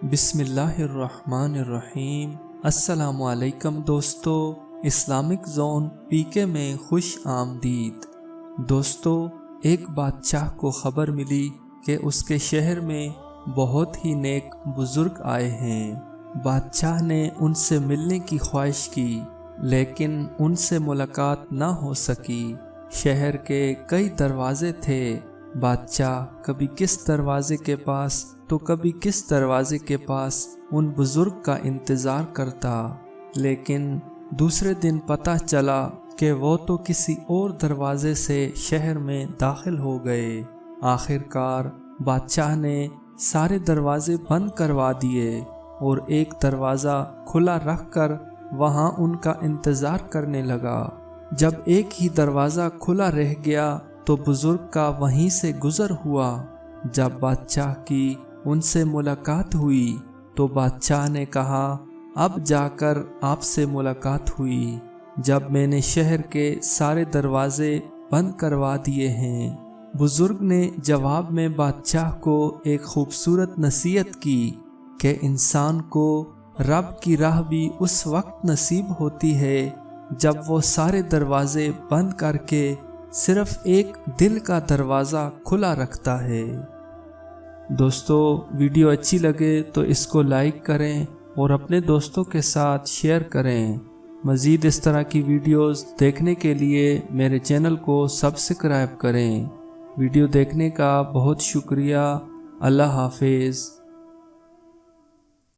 बिस्मिल्लाहिर्रहमानिर्रहीम। अस्सलाम वालेकुम दोस्तों, इस्लामिक जोन पीके में खुश आमदीद। दोस्तों, एक बादशाह को खबर मिली कि उसके शहर में बहुत ही नेक बुजुर्ग आए हैं। बादशाह ने उनसे मिलने की ख्वाहिश की, लेकिन उनसे मुलाकात न हो सकी। शहर के कई दरवाजे थे। बादशाह कभी किस दरवाजे के पास तो कभी किस दरवाजे के पास उन बुजुर्ग का इंतज़ार करता, लेकिन दूसरे दिन पता चला कि वो तो किसी और दरवाजे से शहर में दाखिल हो गए। आखिरकार बादशाह ने सारे दरवाजे बंद करवा दिए और एक दरवाज़ा खुला रखकर वहाँ उनका इंतज़ार करने लगा। जब एक ही दरवाज़ा खुला रह गया तो बुजुर्ग का वहीं से गुज़र हुआ। जब बादशाह की उनसे मुलाकात हुई तो बादशाह ने कहा, अब जाकर आपसे मुलाकात हुई जब मैंने शहर के सारे दरवाजे बंद करवा दिए हैं। बुजुर्ग ने जवाब में बादशाह को एक खूबसूरत नसीहत की कि इंसान को रब की राह भी उस वक्त नसीब होती है जब वो सारे दरवाजे बंद करके सिर्फ एक दिल का दरवाज़ा खुला रखता है। दोस्तों, वीडियो अच्छी लगे तो इसको लाइक करें और अपने दोस्तों के साथ शेयर करें। मज़ीद इस तरह की वीडियोस देखने के लिए मेरे चैनल को सब्सक्राइब करें। वीडियो देखने का बहुत शुक्रिया। अल्लाह हाफिज़।